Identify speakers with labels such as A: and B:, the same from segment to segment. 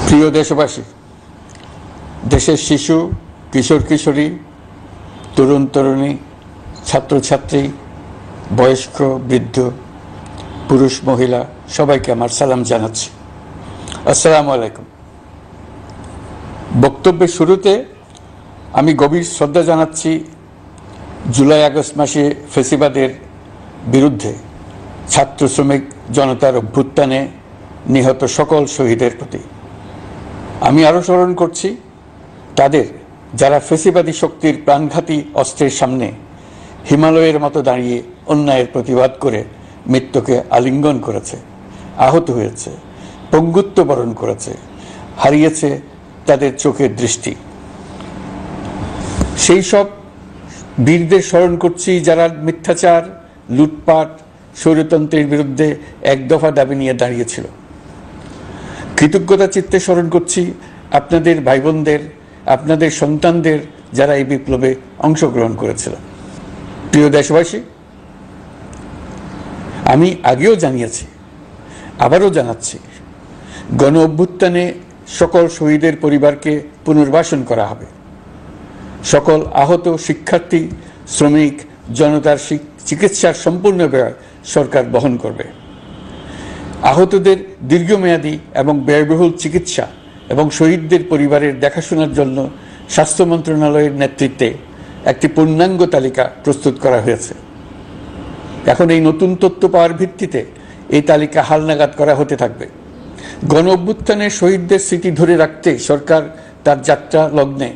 A: প্রিয় দেশবাসী, দেশের শিশু, কিশোর কিশোরী, তরুণ তরুণী, ছাত্রছাত্রী, বয়স্ক বৃদ্ধ, পুরুষ মহিলা সবাইকে আমার সালাম জানাচ্ছি। আসসালামু আলাইকুম। বক্তব্যের শুরুতে আমি গভীর শ্রদ্ধা জানাচ্ছি জুলাই আগস্ট মাসে ফ্যাসিবাদের বিরুদ্ধে ছাত্র শ্রমিক জনতার অভ্যুত্থানে নিহত সকল শহীদের প্রতি। আমি আরও স্মরণ করছি তাদের যারা ফ্যাসিবাদী শক্তির প্রাণঘাতী অস্ত্রের সামনে হিমালয়ের মতো দাঁড়িয়ে অন্যায়ের প্রতিবাদ করে মৃত্যুকে আলিঙ্গন করেছে, আহত হয়েছে, পঙ্গুত্ব বরণ করেছে, হারিয়েছে তাদের চোখের দৃষ্টি। সেই সব বীরদের স্মরণ করছি যারা মিথ্যাচার, লুটপাট, স্বৈরতন্ত্রের বিরুদ্ধে এক দফা দাবি নিয়ে দাঁড়িয়েছিল। কৃতজ্ঞতা চিত্তে স্মরণ করছি আপনাদের ভাই বোনদের, আপনাদের সন্তানদের যারা এই বিপ্লবে অংশগ্রহণ করেছিল। প্রিয় দেশবাসী, আমি আগেও জানিয়েছি, আবারও জানাচ্ছি, গণ অভ্যুত্থানে সকল শহীদের পরিবারকে পুনর্বাসন করা হবে। সকল আহত শিক্ষার্থী, শ্রমিক জনতার চিকিৎসার সম্পূর্ণ ব্যয় সরকার বহন করবে। আহতদের দীর্ঘমেয়াদী এবং ব্যয়বহুল চিকিৎসা এবং শহীদদের পরিবারের দেখাশোনার জন্য স্বাস্থ্য মন্ত্রণালয়ের নেতৃত্বে একটি পূর্ণাঙ্গ তালিকা প্রস্তুত করা হয়েছে। এখন এই নতুন তথ্য পাওয়ার ভিত্তিতে এই তালিকা হালনাগাদ করা হতে থাকবে। গণ অভ্যুত্থানের শহীদদের স্মৃতি ধরে রাখতে সরকার তার যাত্রা লগ্নে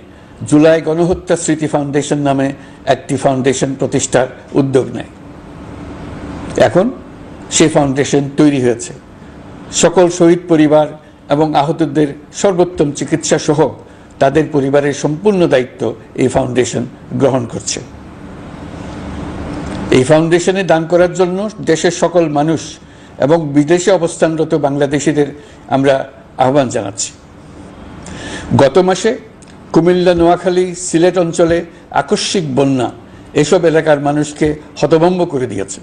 A: জুলাই গণহত্যা স্মৃতি ফাউন্ডেশন নামে একটি ফাউন্ডেশন প্রতিষ্ঠার উদ্যোগ নেয়। এখন সেই ফাউন্ডেশন তৈরি হয়েছে। সকল শহীদ পরিবার এবং আহতদের সর্বোত্তম চিকিৎসা সহ তাদের পরিবারের সম্পূর্ণ দায়িত্ব এই ফাউন্ডেশন গ্রহণ করছে। এই ফাউন্ডেশনে দান করার জন্য দেশের সকল মানুষ এবং বিদেশে অবস্থানরত বাংলাদেশিদের আমরা আহ্বান জানাচ্ছি। গত মাসে কুমিল্লা, নোয়াখালী, সিলেট অঞ্চলে আকস্মিক বন্যা এসব এলাকার মানুষকে হতভম্ব করে দিয়েছে।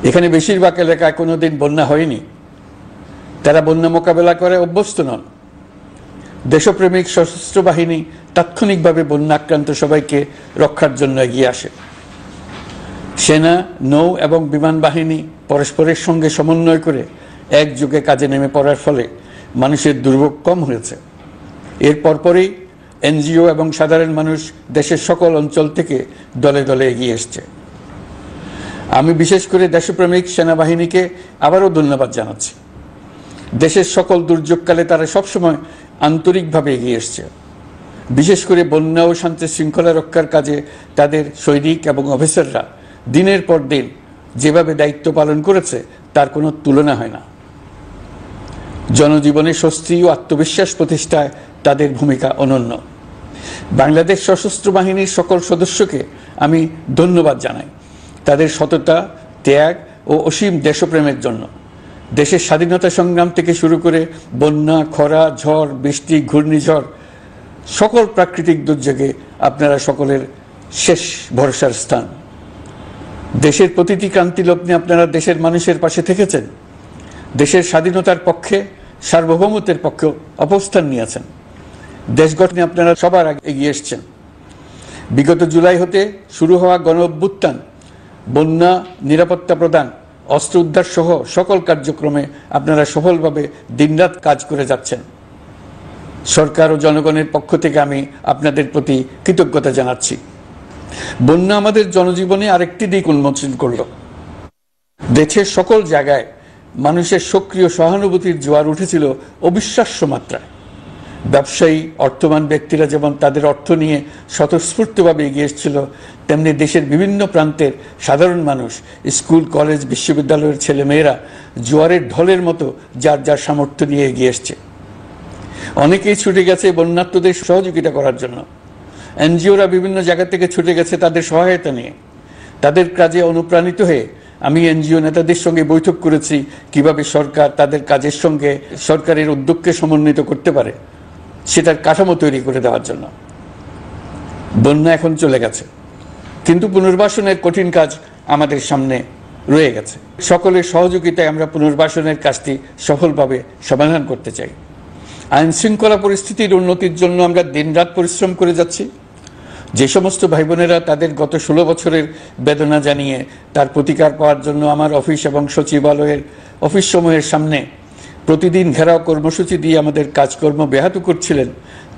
A: এখানে বেশিরভাগ এলাকায় কোনোদিন বন্যা হয়নি। তারা বন্যা মোকাবেলা করে অভ্যস্ত নন। দেশপ্রেমিক সশস্ত্র বাহিনী তাৎক্ষণিকভাবে বন্যা আক্রান্ত সবাইকে রক্ষার জন্য এগিয়ে আসে। সেনা, নৌ এবং বিমান বাহিনী পরস্পরের সঙ্গে সমন্বয় করে একযোগে কাজে নেমে পড়ার ফলে মানুষের দুর্ভোগ কম হয়েছে। এর পরপরই এনজিও এবং সাধারণ মানুষ দেশের সকল অঞ্চল থেকে দলে দলে এগিয়ে এসছে। আমি বিশেষ করে দেশপ্রেমিক সেনাবাহিনীকে আবারও ধন্যবাদ জানাচ্ছি। দেশের সকল দুর্যোগকালে তারা সবসময় আন্তরিকভাবে এগিয়ে এসছে। বিশেষ করে বন্যা ও শান্তি শৃঙ্খলা রক্ষার কাজে তাদের সৈনিক এবং অফিসাররা দিনের পর দিন যেভাবে দায়িত্ব পালন করেছে তার কোনো তুলনা হয় না। জনজীবনে স্বস্তি ও আত্মবিশ্বাস প্রতিষ্ঠায় তাদের ভূমিকা অনন্য। বাংলাদেশ সশস্ত্র বাহিনীর সকল সদস্যকে আমি ধন্যবাদ জানাই তাদের সততা, ত্যাগ ও অসীম দেশপ্রেমের জন্য। দেশের স্বাধীনতা সংগ্রাম থেকে শুরু করে বন্যা, খরা, ঝড়, বৃষ্টি, ঘূর্ণিঝড়, সকল প্রাকৃতিক দুর্যোগে আপনারা সকলের শেষ ভরসার স্থান। দেশের প্রতিটি ক্রান্তি লগ্নে আপনারা দেশের মানুষের পাশে থেকেছেন। দেশের স্বাধীনতার পক্ষে, সার্বভৌমত্বের পক্ষে অবস্থান নিয়েছেন। দেশ গঠনে আপনারা সবার আগে এগিয়ে এসছেন। বিগত জুলাই হতে শুরু হওয়া গণ অভ্যুত্থান, বন্যা, নিরাপত্তা প্রদান, অস্ত্র উদ্ধার সহ সকল কার্যক্রমে আপনারা সফলভাবে দিনরাত কাজ করে যাচ্ছেন। সরকার ও জনগণের পক্ষ থেকে আমি আপনাদের প্রতি কৃতজ্ঞতা জানাচ্ছি। বন্যা আমাদের জনজীবনে আরেকটি দিক উন্মোচন করল। দেশের সকল জায়গায় মানুষের সক্রিয় সহানুভূতির জোয়ার উঠেছিল অবিশ্বাস্য মাত্রায়। ব্যবসায়ী, অর্থবান ব্যক্তিরা যেমন তাদের অর্থ নিয়ে স্বতঃস্ফূর্তভাবে এগিয়ে এসেছিল, তেমনি দেশের বিভিন্ন প্রান্তের সাধারণ মানুষ, স্কুল, কলেজ, বিশ্ববিদ্যালয়ের ছেলেমেয়েরা জোয়ারের ঢলের মতো যার যার সামর্থ্য নিয়ে এগিয়ে এসছে। অনেকেই ছুটে গেছে বন্যার্তদের সহযোগিতা করার জন্য। এনজিওরা বিভিন্ন জায়গা থেকে ছুটে গেছে তাদের সহায়তা নিয়ে। তাদের কাজে অনুপ্রাণিত হয়ে আমি এনজিও নেতাদের সঙ্গে বৈঠক করেছি কিভাবে সরকার তাদের কাজের সঙ্গে সরকারের উদ্যোগকে সমন্বিত করতে পারে সেটার কাঠামো তৈরি করে দেওয়ার জন্য। বন্যা এখন চলে গেছে, কিন্তু পুনর্বাসনের কঠিন কাজ আমাদের সামনে রয়ে গেছে। সকলের সহযোগিতায় আমরা পুনর্বাসনের কাজটি সফলভাবে সমাধান করতে চাই। আইন শৃঙ্খলা পরিস্থিতির উন্নতির জন্য আমরা দিনরাত পরিশ্রম করে যাচ্ছি। যে সমস্ত ভাই বোনেরা তাদের গত 16 বছরের বেদনা জানিয়ে তার প্রতিকার পাওয়ার জন্য আমার অফিস এবং সচিবালয়ের অফিস সমূহের সামনে প্রতিদিন ঘেরাও কর্মসূচি দিয়ে আমাদের কাজকর্ম ব্যাহত করছিলেন,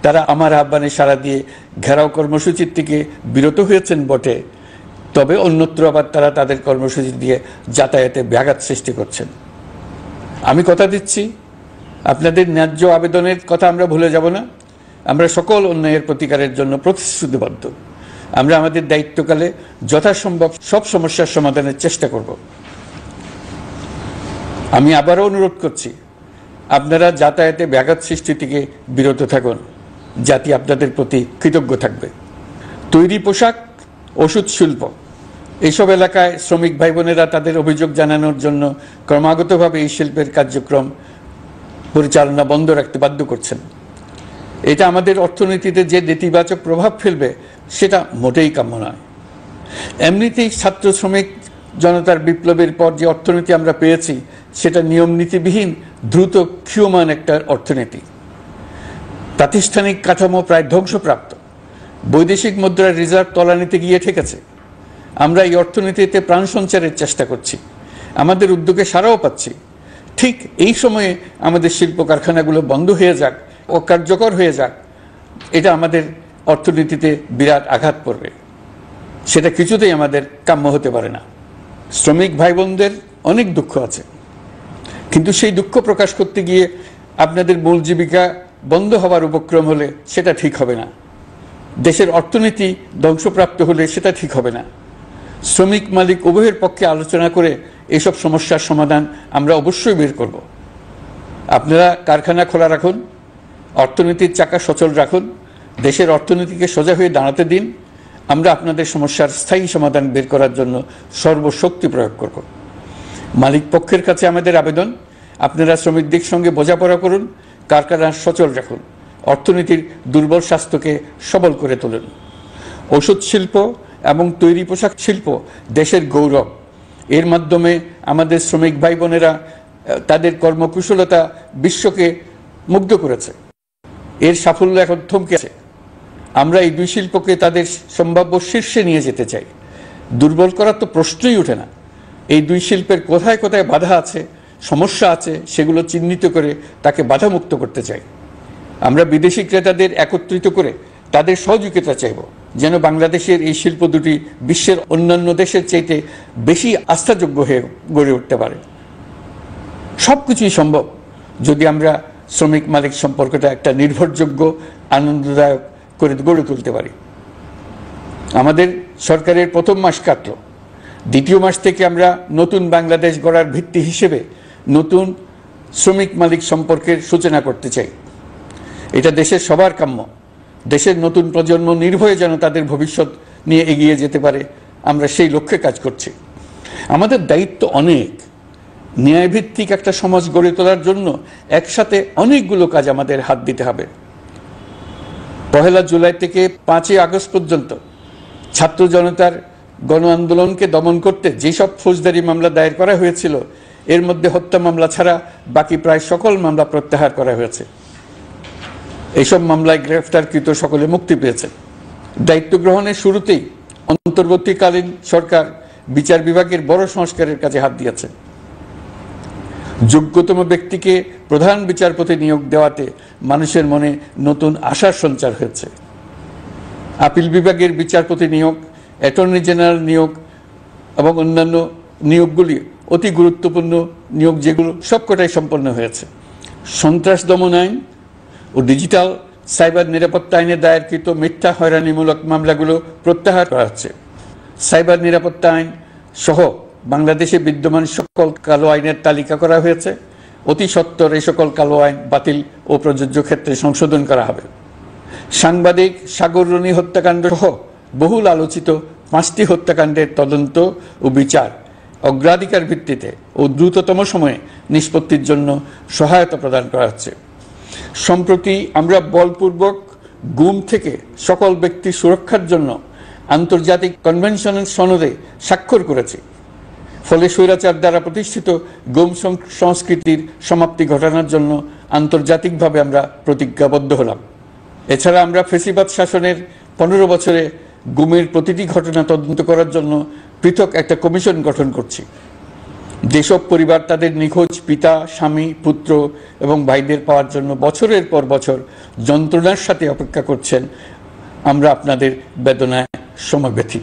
A: তারা আমার আহ্বানে সাড়া দিয়ে ঘেরাও কর্মসূচির থেকে বিরত হয়েছেন বটে, তবে অন্যত্র আবার তারা তাদের কর্মসূচি দিয়ে যাতায়াতে ব্যাঘাত সৃষ্টি করছেন। আমি কথা দিচ্ছি, আপনাদের ন্যায্য আবেদনের কথা আমরা ভুলে যাব না। আমরা সকল অন্যায়ের প্রতিকারের জন্য প্রতিশ্রুতিবদ্ধ। আমরা আমাদের দায়িত্বকালে যথাসম্ভব সব সমস্যার সমাধানের চেষ্টা করব। আমি আবারও অনুরোধ করছি, আপনারা যাতায়াতে ব্যাঘাত সৃষ্টি থেকে বিরত থাকুন। জাতি আপনাদের প্রতি কৃতজ্ঞ থাকবে। তৈরি পোশাক, ওষুধ শিল্প, এইসব এলাকায় শ্রমিক ভাই বোনেরা তাদের অভিযোগ জানানোর জন্য ক্রমাগতভাবে এই শিল্পের কার্যক্রম পরিচালনা বন্ধ রাখতে বাধ্য করছেন। এটা আমাদের অর্থনীতিতে যে নেতিবাচক প্রভাব ফেলবে সেটা মোটেই কাম্য নয়। এমনিতেই ছাত্র শ্রমিক জনতার বিপ্লবের পর যে অর্থনীতি আমরা পেয়েছি সেটা নিয়ম নীতিবিহীন দ্রুত ক্ষীয়মান একটা অর্থনীতি। প্রাতিষ্ঠানিক কাঠামো প্রায় ধ্বংসপ্রাপ্ত। বৈদেশিক মুদ্রার রিজার্ভ তলানিতে গিয়ে ঠেকেছে। আমরা এই অর্থনীতিতে প্রাণ সঞ্চারের চেষ্টা করছি, আমাদের উদ্যোগে সাড়াও পাচ্ছি। ঠিক এই সময়ে আমাদের শিল্প কারখানাগুলো বন্ধ হয়ে যাক, অকার্যকর হয়ে যাক, এটা আমাদের অর্থনীতিতে বিরাট আঘাত পড়বে। সেটা কিছুতেই আমাদের কাম্য হতে পারে না। শ্রমিক ভাই বোনদের অনেক দুঃখ আছে, কিন্তু সেই দুঃখ প্রকাশ করতে গিয়ে আপনাদের মূল জীবিকা বন্ধ হওয়ার উপক্রম হলে সেটা ঠিক হবে না। দেশের অর্থনীতি ধ্বংসপ্রাপ্ত হলে সেটা ঠিক হবে না। শ্রমিক মালিক উভয়ের পক্ষে আলোচনা করে এইসব সমস্যার সমাধান আমরা অবশ্যই বের করব। আপনারা কারখানা খোলা রাখুন, অর্থনীতির চাকা সচল রাখুন, দেশের অর্থনীতিকে সোজা হয়ে দাঁড়াতে দিন। আমরা আপনাদের সমস্যার স্থায়ী সমাধান বের করার জন্য সর্বশক্তি প্রয়োগ করব। মালিক পক্ষের কাছে আমাদের আবেদন, আপনারা শ্রমিকদের সঙ্গে বোঝাপড়া করুন, কারখানা সচল রাখুন, অর্থনীতির দুর্বল স্বাস্থ্যকে সবল করে তুলুন। ওষুধ শিল্প এবং তৈরি পোশাক শিল্প দেশের গৌরব। এর মাধ্যমে আমাদের শ্রমিক ভাই বোনেরা তাদের কর্মকুশলতা বিশ্বকে মুগ্ধ করেছে। এর সাফল্য এখন থমকে আছে। আমরা এই দুই শিল্পকে তাদের সম্ভাব্য শীর্ষে নিয়ে যেতে চাই। দুর্বল করার তো প্রশ্নই ওঠে না। এই দুই শিল্পের কোথায় কোথায় বাধা আছে, সমস্যা আছে, সেগুলো চিহ্নিত করে তাকে বাধামুক্ত করতে চাই। আমরা বিদেশি ক্রেতাদের একত্রিত করে তাদের সহযোগিতা চাইব, যেন বাংলাদেশের এই শিল্প দুটি বিশ্বের অন্যান্য দেশের চাইতে বেশি আস্থাযোগ্য হয়ে গড়ে উঠতে পারে। সবকিছুই সম্ভব যদি আমরা শ্রমিক মালিক সম্পর্কটা একটা নির্ভরযোগ্য, আনন্দদায়ক করে গড়ে তুলতে পারি। আমাদের সরকারের প্রথম মাস কাটল, দ্বিতীয় মাস থেকে আমরা নতুন বাংলাদেশ গড়ার ভিত্তি হিসেবে নতুন শ্রমিক মালিক সম্পর্কের সূচনা করতে চাই। এটা দেশের সবার কাম্য। দেশের নতুন প্রজন্ম নির্ভয়ে যেন তাদের ভবিষ্যৎ নিয়ে এগিয়ে যেতে পারে, আমরা সেই লক্ষ্যে কাজ করছি। আমাদের দায়িত্ব অনেক। ন্যায়ভিত্তিক একটা সমাজ গড়ে তোলার জন্য একসাথে অনেকগুলো কাজ আমাদের হাত দিতে হবে। 1 জুলাই থেকে 5 আগস্ট পর্যন্ত ছাত্র জনতার গণ আন্দোলনকে দমন করতে যেসব ফৌজদারি মামলা দায়ের করা হয়েছিল, এর মধ্যে হত্যা মামলা ছাড়া বাকি প্রায় সকল মামলা প্রত্যাহার করা হয়েছে। এইসব মামলায় গ্রেফতারকৃত সকলে মুক্তি পেয়েছে। দায়িত্ব গ্রহণের শুরুতেই অন্তর্বর্তীকালীন সরকার বিচার বিভাগের বড় সংস্কারের কাজে হাত দিয়েছে। যোগ্যতম ব্যক্তিকে প্রধান বিচারপতি নিয়োগ দেওয়াতে মানুষের মনে নতুন আশার সঞ্চার হয়েছে। আপিল বিভাগের বিচারপতি নিয়োগ, অ্যাটর্নি জেনারেল নিয়োগ এবং অন্যান্য নিয়োগগুলি অতি গুরুত্বপূর্ণ নিয়োগ, যেগুলো সবকটাই সম্পন্ন হয়েছে। সন্ত্রাস দমন আইন ও ডিজিটাল সাইবার নিরাপত্তা আইনে দায়েরকৃত মিথ্যা হয়রানিমূলক মামলাগুলো প্রত্যাহার করা হচ্ছে। সাইবার নিরাপত্তা আইন সহ বাংলাদেশে বিদ্যমান সকল কালো আইনের তালিকা করা হয়েছে। অতি সত্বর এই সকল কালো আইন বাতিল ও প্রযোজ্য ক্ষেত্রে সংশোধন করা হবে। সাংবাদিক সাগর রনি হত্যাকাণ্ড সহ বহুল আলোচিত 5টি হত্যাকাণ্ডের তদন্ত ও বিচার অগ্রাধিকার ভিত্তিতে ও দ্রুততম সময়ে নিষ্পত্তির জন্য সহায়তা প্রদান করা হচ্ছে। সম্প্রতি আমরা বলপূর্বক গুম থেকে সকল ব্যক্তির সুরক্ষার জন্য আন্তর্জাতিক কনভেনশনের সনদে স্বাক্ষর করেছি। ফলে স্বৈরাচার দ্বারা প্রতিষ্ঠিত গুম সংস্কৃতির সমাপ্তি ঘটানোর জন্য আন্তর্জাতিকভাবে আমরা প্রতিজ্ঞাবদ্ধ হলাম। এছাড়া আমরা ফ্যাসিবাদ শাসনের 15 বছরে গুমের প্রতিটি ঘটনা তদন্ত করার জন্য পৃথক একটা কমিশন গঠন করছি। যেসব পরিবার তাদের নিখোঁজ পিতা, স্বামী, পুত্র এবং ভাইদের পাওয়ার জন্য বছরের পর বছর যন্ত্রণার সাথে অপেক্ষা করছেন, আমরা আপনাদের বেদনায় সমব্যথী।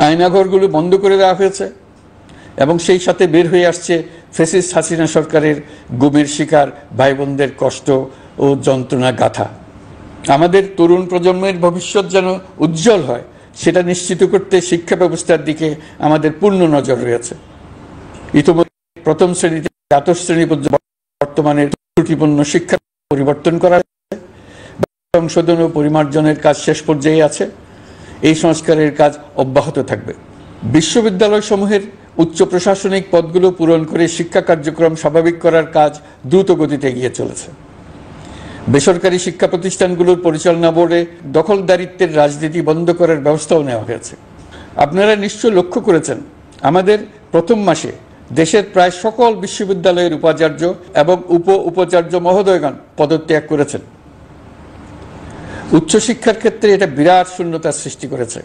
A: আয়নাঘরগুলো বন্ধ করে দেওয়া হয়েছে এবং সেই সাথে বের হয়ে আসছে ফ্যাসিস্ট হাসিনা সরকারের গুমের শিকার ভাই বোনদের কষ্ট ও যন্ত্রণা গাথা। আমাদের তরুণ প্রজন্মের ভবিষ্যৎ যেন উজ্জ্বল হয়, সেটা নিশ্চিত করতে শিক্ষা ব্যবস্থার দিকে আমাদের পূর্ণ নজর রয়েছে। ইতিমধ্যে প্রথম শ্রেণী থেকে দ্বাদশ শ্রেণী পর্যন্ত বর্তমানের ত্রুটিপূর্ণ শিক্ষা পরিবর্তন করা হয়েছে। সংশোধন ও পরিমার্জনের কাজ শেষ পর্যায়ে আছে। এই সংস্কারের কাজ অব্যাহত থাকবে। বিশ্ববিদ্যালয় সমূহের উচ্চ প্রশাসনিক পদগুলো পূরণ করে শিক্ষা কার্যক্রম স্বাভাবিক করার কাজ দ্রুত গতিতে এগিয়ে চলেছে। বেসরকারি শিক্ষা প্রতিষ্ঠানগুলোর পরিচালনা বোর্ডে দখলদারিত্বের রাজনীতি বন্ধ করার ব্যবস্থাও নেওয়া হয়েছে। আপনারা নিশ্চয় লক্ষ্য করেছেন, আমাদের প্রথম মাসে দেশের প্রায় সকল বিশ্ববিদ্যালয়ের উপাচার্য এবং উপাচার্য মহোদয়গণ পদত্যাগ করেছেন। উচ্চশিক্ষার ক্ষেত্রে এটা বিরাট শূন্যতার সৃষ্টি করেছে।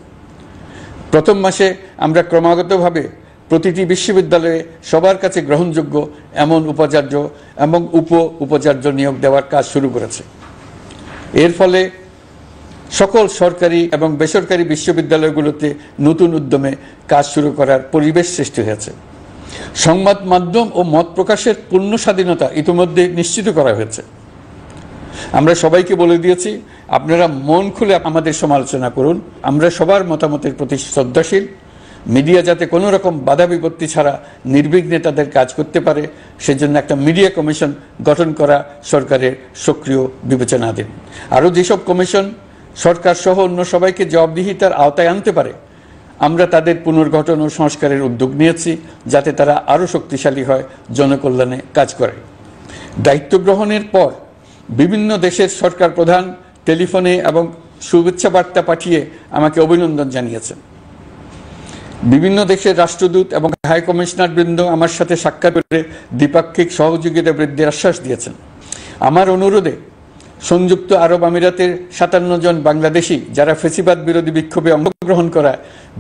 A: প্রথম মাসে আমরা ক্রমাগতভাবে প্রতিটি বিশ্ববিদ্যালয়ে সবার কাছে গ্রহণযোগ্য এমন উপাচার্য এবং উপাচার্য নিয়োগ দেওয়ার কাজ শুরু করেছে। এর ফলে সকল সরকারি এবং বেসরকারি বিশ্ববিদ্যালয়গুলোতে নতুন উদ্যমে কাজ শুরু করার পরিবেশ সৃষ্টি হয়েছে। সংবাদ মাধ্যম ও মত প্রকাশের পূর্ণ স্বাধীনতা ইতিমধ্যে নিশ্চিত করা হয়েছে। আমরা সবাইকে বলে দিয়েছি, আপনারা মন খুলে আমাদের সমালোচনা করুন, আমরা সবার মতামতের প্রতি শ্রদ্ধাশীল। মিডিয়া যাতে কোনো রকম বাধা বিপত্তি ছাড়া নির্বিঘ্নে তাদের কাজ করতে পারে, সেজন্য একটা মিডিয়া কমিশন গঠন করা সরকারের সক্রিয় বিবেচনাধীন। আরও যেসব কমিশন সরকার সহ অন্য সবাইকে জবাবদিহিতার আওতায় আনতে পারে, আমরা তাদের পুনর্গঠন ও সংস্কারের উদ্যোগ নিয়েছি, যাতে তারা আরও শক্তিশালী হয়, জনকল্যাণে কাজ করে। দায়িত্ব গ্রহণের পর বিভিন্ন দেশের সরকার প্রধান টেলিফোনে এবং শুভেচ্ছা বার্তা পাঠিয়ে আমাকে অভিনন্দন জানিয়েছেন। বিভিন্ন দেশের রাষ্ট্রদূত এবং হাই কমিশনার বৃন্দ আমার সাথে সাক্ষাৎ করে দ্বিপাক্ষিক সহযোগিতা বৃদ্ধির আশ্বাস দিয়েছেন। আমার অনুরোধে সংযুক্ত আরব আমিরাতের 57 জন বাংলাদেশি যারা ফ্যাসিবাদ বিরোধী বিক্ষোভে অংশগ্রহণ করা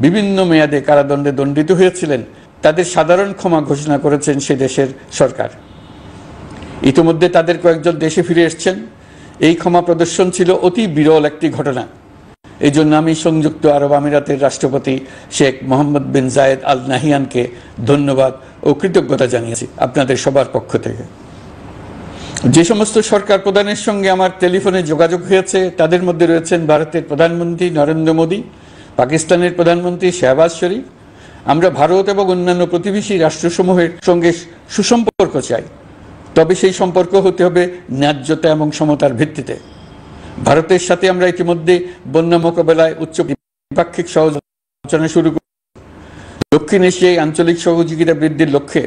A: বিভিন্ন মেয়াদে কারাদণ্ডে দণ্ডিত হয়েছিলেন, তাদের সাধারণ ক্ষমা ঘোষণা করেছেন সে দেশের সরকার। ইতিমধ্যে তাদের কয়েকজন দেশে ফিরে এসেছেন। এই ক্ষমা প্রদর্শন ছিল অতি বিরল একটি ঘটনা। এই জন্য আমি সংযুক্ত আরব আমিরাতের রাষ্ট্রপতি শেখ মোহাম্মদ বিন জায়েদ আল নাহিয়ানকে ধন্যবাদ ও কৃতজ্ঞতা জানিয়েছি আপনাদের সবার পক্ষ থেকে। যে সমস্ত সরকার প্রধানের সঙ্গে আমার টেলিফোনে যোগাযোগ হয়েছে, তাদের মধ্যে রয়েছেন ভারতের প্রধানমন্ত্রী নরেন্দ্র মোদী, পাকিস্তানের প্রধানমন্ত্রী শাহবাজ শরীফ। আমরা ভারত এবং অন্যান্য প্রতিবেশী রাষ্ট্রসমূহের সঙ্গে সুসম্পর্ক চাই, তবে সেই সম্পর্ক হতে হবে ন্যায্যতা এবং সমতার ভিত্তিতে। ভারতের সাথে আমরা ইতিমধ্যে বন্যা মোকাবেলায় উচ্চ দ্বিপাক্ষিক সহযোগিতা শুরু করেছি। দক্ষিণ এশিয়ায় আঞ্চলিক সহযোগিতা বৃদ্ধির লক্ষ্যে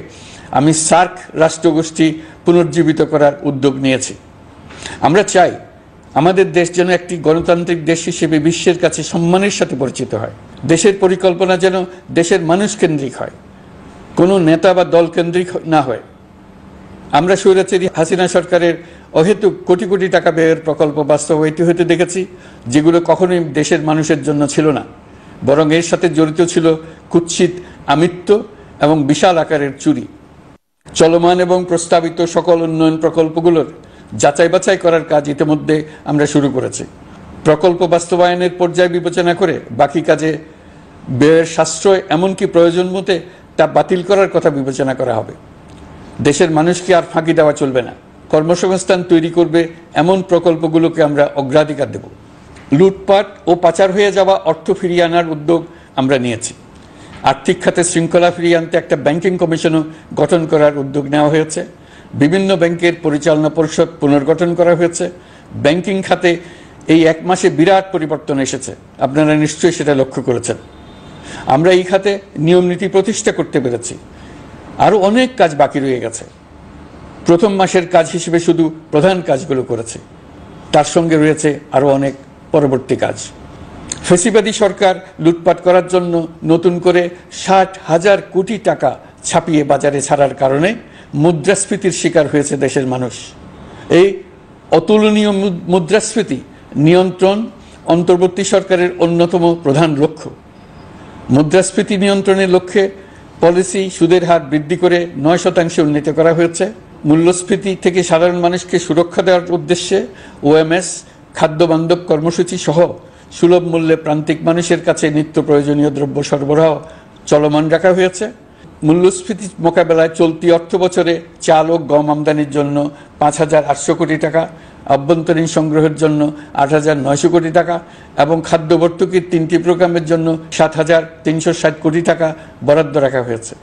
A: আমি সার্ক রাষ্ট্রগোষ্ঠী পুনর্জীবিত করার উদ্যোগ নিয়েছি। আমরা চাই আমাদের দেশ যেন একটি গণতান্ত্রিক দেশ হিসেবে বিশ্বের কাছে সম্মানের সাথে পরিচিত হয়। দেশের পরিকল্পনা যেন দেশের মানুষ কেন্দ্রিক হয়, কোনো নেতা বা দল কেন্দ্রিক না হয়। আমরা স্বৈরাচারী হাসিনা সরকারের অহেতুক কোটি কোটি টাকা ব্যয়ের প্রকল্প বাস্তবায়িত হতে দেখেছি, যেগুলো কখনোই দেশের মানুষের জন্য ছিল না, বরং এর সাথে জড়িত ছিল কুৎসিত আমিত্ব এবং বিশাল আকারের চুরি। চলমান এবং প্রস্তাবিত সকল উন্নয়ন প্রকল্পগুলোর যাচাই বাছাই করার কাজ ইতিমধ্যে আমরা শুরু করেছি। প্রকল্প বাস্তবায়নের পর্যায় বিবেচনা করে বাকি কাজে ব্যয়ের সাশ্রয় এমনকি প্রয়োজন মতে তা বাতিল করার কথা বিবেচনা করা হবে। দেশের মানুষকে আর ফাঁকি দেওয়া চলবে না। কর্মসংস্থান তৈরি করবে এমন প্রকল্পগুলোকে আমরা অগ্রাধিকার দেব। লুটপাট ও পাচার হয়ে যাওয়া অর্থ ফিরিয়ে আনার উদ্যোগ আমরা নিয়েছি। আর্থিক খাতে শৃঙ্খলা ফিরিয়ে আনতে একটা ব্যাংকিং কমিশনও গঠন করার উদ্যোগ নেওয়া হয়েছে। বিভিন্ন ব্যাংকের পরিচালনা পরিষদ পুনর্গঠন করা হয়েছে। ব্যাংকিং খাতে এই এক মাসে বিরাট পরিবর্তন এসেছে, আপনারা নিশ্চয়ই সেটা লক্ষ্য করেছেন। আমরা এই খাতে নিয়ম নীতি প্রতিষ্ঠা করতে পেরেছি। আরও অনেক কাজ বাকি রয়ে গেছে। প্রথম মাসের কাজ হিসেবে শুধু প্রধান কাজগুলো করেছে, তার সঙ্গে রয়েছে আরও অনেক পরবর্তী কাজ। ফ্যাসিবাদী সরকার লুটপাট করার জন্য নতুন করে 60,000 কোটি টাকা ছাপিয়ে বাজারে ছাড়ার কারণে মুদ্রাস্ফীতির শিকার হয়েছে দেশের মানুষ। এই অতুলনীয় মুদ্রাস্ফীতি নিয়ন্ত্রণ অন্তর্বর্তী সরকারের অন্যতম প্রধান লক্ষ্য। মুদ্রাস্ফীতি নিয়ন্ত্রণের লক্ষ্যে পলিসি সুদের হার বৃদ্ধি করে 9% উন্নীত করা হয়েছে। মূল্যস্ফীতি থেকে সাধারণ মানুষকে সুরক্ষা দেওয়ার উদ্দেশ্যে ওএমএস খাদ্য বান্ধব কর্মসূচি সহ সুলভ মূল্যে প্রান্তিক মানুষের কাছে নিত্য প্রয়োজনীয় দ্রব্য সরবরাহ চলমান রাখা হয়েছে। মূল্যস্ফীতি মোকাবেলায় চলতি অর্থ বছরে চাল ও গম আমদানির জন্য 5,800 কোটি টাকা, আভ্যন্তরীণ সংগ্রহের জন্য 8,900 কোটি টাকা এবং খাদ্য ভর্তুকির 3টি প্রোগ্রামের জন্য 7,360 কোটি টাকা বরাদ্দ রাখা হয়েছে।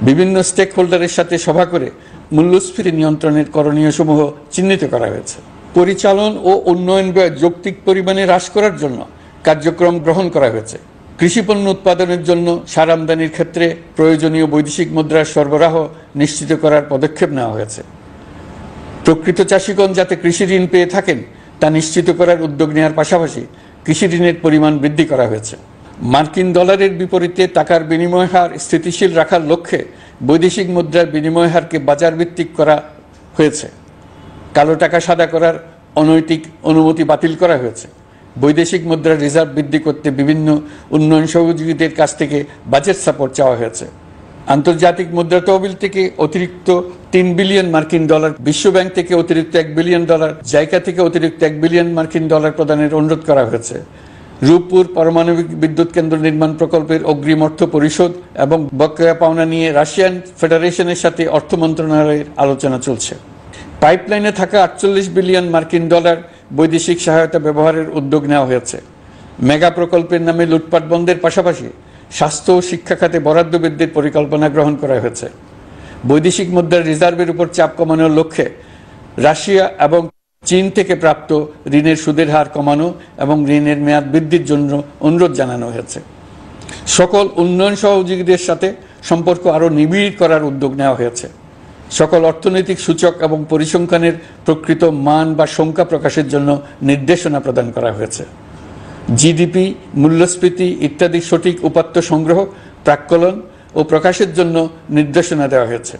A: বিভিন্ন স্টেক হোল্ডারের সাথে সভা করে মূল্যস্ফীতি নিয়ন্ত্রণের করণীয় সমূহ চিহ্নিত করা হয়েছে। পরিচালন ও উন্নয়ন ব্যয় যৌক্তিক পরিমাণে হ্রাস করার জন্য কার্যক্রম গ্রহণ করা হয়েছে। কৃষিপণ্য উৎপাদনের জন্য সার আমদানির ক্ষেত্রে প্রয়োজনীয় বৈদেশিক মুদ্রার সরবরাহ নিশ্চিত করার পদক্ষেপ নেওয়া হয়েছে। প্রকৃত চাষিগণ যাতে কৃষি ঋণ পেয়ে থাকেন তা নিশ্চিত করার উদ্যোগ নেওয়ার পাশাপাশি কৃষি ঋণের পরিমাণ বৃদ্ধি করা হয়েছে। মার্কিন ডলারের বিপরীতে টাকার বিনিময় হার স্থিতিশীল রাখার লক্ষ্যে বৈদেশিক মুদ্রার বিনিময় হারকে বাজার ভিত্তিক করা হয়েছে। কালো টাকা সাদা করার অনৈতিক অনুমতি বাতিল করা হয়েছে। বৈদেশিক মুদ্রার রিজার্ভ বৃদ্ধি করতে বিভিন্ন উন্নয়ন সহযোগীদের কাছ থেকে বাজেট সাপোর্ট চাওয়া হয়েছে। আন্তর্জাতিক মুদ্রা তহবিল থেকে অতিরিক্ত 3 বিলিয়ন মার্কিন ডলার, বিশ্বব্যাংক থেকে অতিরিক্ত 1 বিলিয়ন ডলার, জাইকা থেকে অতিরিক্ত 1 বিলিয়ন মার্কিন ডলার প্রদানের অনুরোধ করা হয়েছে। রূপপুর পারমাণবিক বিদ্যুৎ কেন্দ্র নির্মাণ প্রকল্পের অগ্রিম অর্থ পরিশোধ এবং বকেয়া পাওনা নিয়ে রাশিয়ান ফেডারেশনের সাথে অর্থ মন্ত্রণালয়ের আলোচনা চলছে। পাইপলাইনে থাকা 48 বিলিয়ন মার্কিন ডলার বৈদেশিক সহায়তা ব্যবহারের উদ্যোগ নেওয়া হয়েছে। মেগা প্রকল্পের নামে লুটপাট বন্ধের পাশাপাশি স্বাস্থ্য ও শিক্ষা খাতে বরাদ্দ বৃদ্ধির পরিকল্পনা গ্রহণ করা হয়েছে। বৈদেশিক মুদ্রার রিজার্ভের উপর চাপ কমানোর লক্ষ্যে রাশিয়া এবং চীন থেকে প্রাপ্ত ঋণের সুদের হার কমানো এবং ঋণের মেয়াদ বৃদ্ধির জন্য অনুরোধ জানানো হয়েছে। সকল উন্নয়ন সহযোগীদের সাথে সম্পর্ক আরও নিবিড় করার উদ্যোগ নেওয়া হয়েছে। সকল অর্থনৈতিক সূচক এবং পরিসংখ্যানের প্রকৃত মান বা সংখ্যা প্রকাশের জন্য নির্দেশনা প্রদান করা হয়েছে। জিডিপি, মূল্যস্ফীতি ইত্যাদি সঠিক উপাত্ত সংগ্রহ, প্রাক্কলন ও প্রকাশের জন্য নির্দেশনা দেওয়া হয়েছে।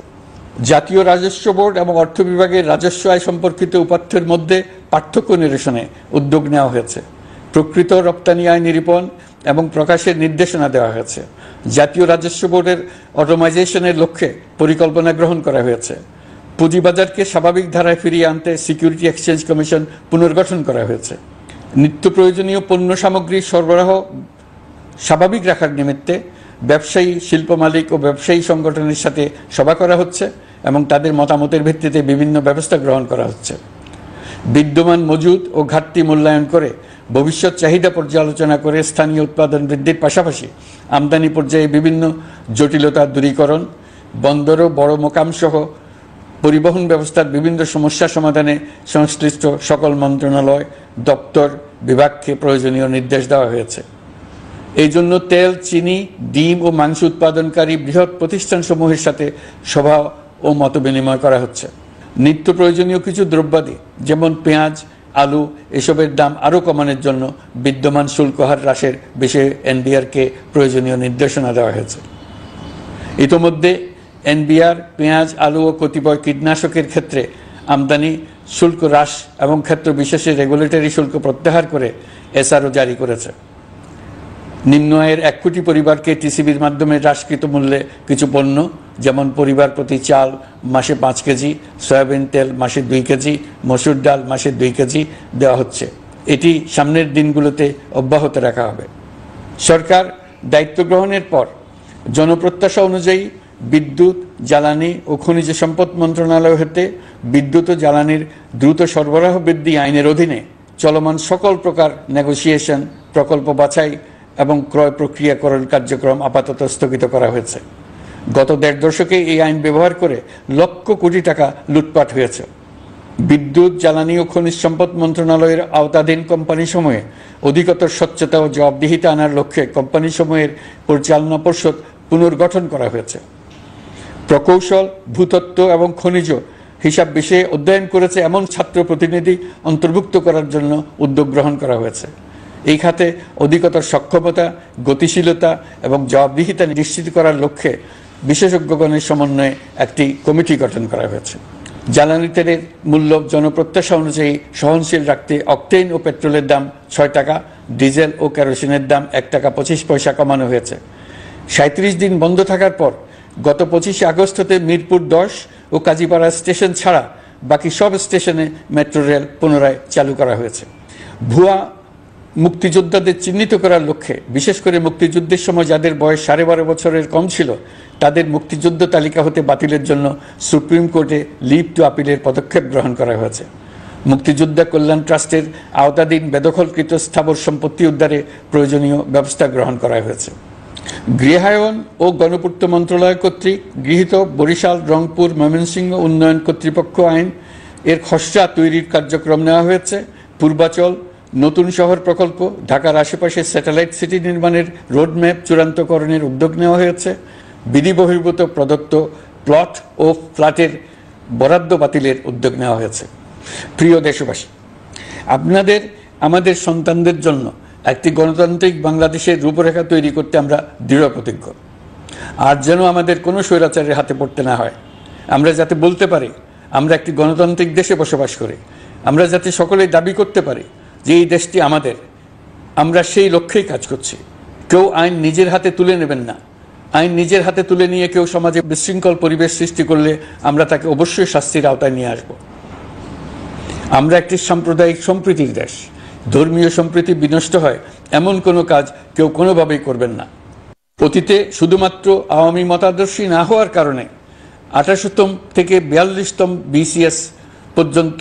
A: জাতীয় রাজস্ব বোর্ড এবং অর্থ বিভাগের রাজস্ব আয় সম্পর্কিত উপাত্তের মধ্যে পার্থক্য নিরসনে উদ্যোগ নেওয়া হয়েছে। প্রকৃত রপ্তানি আয় নিরূপণ এবং প্রকাশের নির্দেশনা দেওয়া হয়েছে। জাতীয় রাজস্ব বোর্ডের অটোমাইজেশনের লক্ষ্যে পরিকল্পনা গ্রহণ করা হয়েছে। পুঁজিবাজারকে স্বাভাবিক ধারায় ফিরিয়ে আনতে সিকিউরিটি এক্সচেঞ্জ কমিশন পুনর্গঠন করা হয়েছে। নিত্য প্রয়োজনীয় পণ্য সামগ্রীর সরবরাহ স্বাভাবিক রাখার নিমিত্তে ব্যবসায়ী, শিল্প মালিক ও ব্যবসায়ী সংগঠনের সাথে সভা করা হচ্ছে এবং তাদের মতামতের ভিত্তিতে বিভিন্ন ব্যবস্থা গ্রহণ করা হচ্ছে। বিদ্যমান মজুদ ও ঘাটতি মূল্যায়ন করে ভবিষ্যৎ চাহিদা পর্যালোচনা করে স্থানীয় উৎপাদন বৃদ্ধির পাশাপাশি আমদানি পর্যায়ে বিভিন্ন জটিলতা দূরীকরণ, বন্দর ও বড় মোকাম সহ পরিবহন ব্যবস্থার বিভিন্ন সমস্যা সমাধানে সংশ্লিষ্ট সকল মন্ত্রণালয়, দপ্তর, বিভাগকে প্রয়োজনীয় নির্দেশ দেওয়া হয়েছে। এই জন্য তেল, চিনি, ডিম ও মাংস উৎপাদনকারী বৃহৎ প্রতিষ্ঠানসমূহের সাথে সভা ও মত বিনিময় করা হচ্ছে। নিত্য প্রয়োজনীয় কিছু দ্রব্যাদি যেমন পেঁয়াজ, আলু এসবের দাম আরও কমানোর জন্য বিদ্যমান শুল্ক হার হ্রাসের বিষয়ে এনবিআরকে প্রয়োজনীয় নির্দেশনা দেওয়া হয়েছে। ইতোমধ্যে এনবিআর পেঁয়াজ, আলু ও কতিপয় কীটনাশকের ক্ষেত্রে আমদানি শুল্ক হ্রাস এবং ক্ষেত্র বিশেষে রেগুলেটরি শুল্ক প্রত্যাহার করে এসআরও জারি করেছে। নিম্ন আয়ের 1 কোটি পরিবারকে টিসিবির মাধ্যমে হ্রাসকৃত মূল্যে কিছু পণ্য যেমন পরিবার প্রতি চাল মাসে 5 কেজি, সয়াবিন তেল মাসে 2 কেজি, মসুর ডাল মাসে 2 কেজি দেওয়া হচ্ছে। এটি সামনের দিনগুলোতে অব্যাহত রাখা হবে। সরকার দায়িত্ব গ্রহণের পর জনপ্রত্যাশা অনুযায়ী বিদ্যুৎ, জ্বালানি ও খনিজ সম্পদ মন্ত্রণালয় হতে বিদ্যুৎ ও জ্বালানির দ্রুত সরবরাহ বৃদ্ধি আইনের অধীনে চলমান সকল প্রকার নেগোসিয়েশন, প্রকল্প বাছাই এবং ক্রয় প্রক্রিয়াকরণ কার্যক্রম আপাতত স্থগিত করা হয়েছে। গত 1.5 দশকে এই আইন ব্যবহার করে লক্ষ কোটি টাকা লুটপাট হয়েছে। বিদ্যুৎ, জ্বালানি ও খনিজ সম্পদ মন্ত্রণালয়ের আওতাধীন কোম্পানিসমূহে অধিকতর স্বচ্ছতা ও জবাবদিহিতা আনার লক্ষ্যে কোম্পানিসমূহের পরিচালনা পর্ষদ পুনর্গঠন করা হয়েছে। প্রকৌশল, ভূতত্ত্ব এবং খনিজ হিসাব বিষয়ে অধ্যয়ন করেছে এমন ছাত্র প্রতিনিধি অন্তর্ভুক্ত করার জন্য উদ্যোগ গ্রহণ করা হয়েছে। এই খাতে অধিকতর সক্ষমতা, গতিশীলতা এবং জবাবদিহিতা নিশ্চিত করার লক্ষ্যে বিশেষজ্ঞগণের সমন্বয়ে একটি কমিটি গঠন করা হয়েছে। জ্বালানি তেলের মূল্য জনপ্রত্যাশা অনুযায়ী সহনশীল রাখতে অকটেন ও পেট্রোলের দাম 6 টাকা, ডিজেল ও কেরোসিনের দাম 1 টাকা 25 পয়সা কমানো হয়েছে। 37 দিন বন্ধ থাকার পর গত 25 আগস্ট হতে মিরপুর 10 ও কাজীপাড়া স্টেশন ছাড়া বাকি সব স্টেশনে মেট্রো রেল পুনরায় চালু করা হয়েছে। ভুয়া মুক্তিযোদ্ধাদের চিহ্নিত করার লক্ষ্যে বিশেষ করে মুক্তিযুদ্ধের সময় যাদের বয়স 12.5 বছরের কম ছিল তাদের মুক্তিযুদ্ধ তালিকা হতে বাতিলের জন্য সুপ্রিম কোর্টে লিভ টু আপিলের পদক্ষেপ গ্রহণ করা হয়েছে। মুক্তিযোদ্ধা কল্যাণ ট্রাস্টের আওতাধীন বেদখলকৃত স্থাবর সম্পত্তি উদ্ধারে প্রয়োজনীয় ব্যবস্থা গ্রহণ করা হয়েছে। গৃহায়ন ও গণপূর্ত মন্ত্রণালয় কর্তৃক গৃহীত বরিশাল, রংপুর, ময়মনসিংহ উন্নয়ন কর্তৃপক্ষ আইন এর খসড়া তৈরির কার্যক্রম নেওয়া হয়েছে। পূর্বাচল নতুন শহর প্রকল্প, ঢাকার আশেপাশে স্যাটেলাইট সিটি নির্মাণের রোডম্যাপ চূড়ান্তকরণের উদ্যোগ নেওয়া হয়েছে। বিধি বহির্ভূত প্রদত্ত প্লট ও ফ্ল্যাটের বরাদ্দ বাতিলের উদ্যোগ নেওয়া হয়েছে। প্রিয় দেশবাসী, আপনাদের আমাদের সন্তানদের জন্য একটি গণতান্ত্রিক বাংলাদেশের রূপরেখা তৈরি করতে আমরা দৃঢ় প্রতিজ্ঞ। আর যেন আমাদের কোনো স্বৈরাচারের হাতে পড়তে না হয়। আমরা যাতে বলতে পারি আমরা একটি গণতান্ত্রিক দেশে বসবাস করি, আমরা যাতে সকলেই দাবি করতে পারি যে এই দেশটি আমাদের, আমরা সেই লক্ষ্যেই কাজ করছি। কেউ আইন নিজের হাতে তুলে নেবেন না। আইন নিজের হাতে তুলে নিয়ে কেউ সমাজে বিশৃঙ্খল পরিবেশ সৃষ্টি করলে আমরা তাকে অবশ্যই শাস্তির আওতায় নিয়ে আসব। আমরা একটি সাম্প্রদায়িক সম্প্রীতির দেশ। ধর্মীয় সম্প্রীতি বিনষ্ট হয় এমন কোনো কাজ কেউ কোনোভাবেই করবেন না। অতীতে শুধুমাত্র আওয়ামী মতাদর্শী না হওয়ার কারণে 28তম থেকে 42তম BCS পর্যন্ত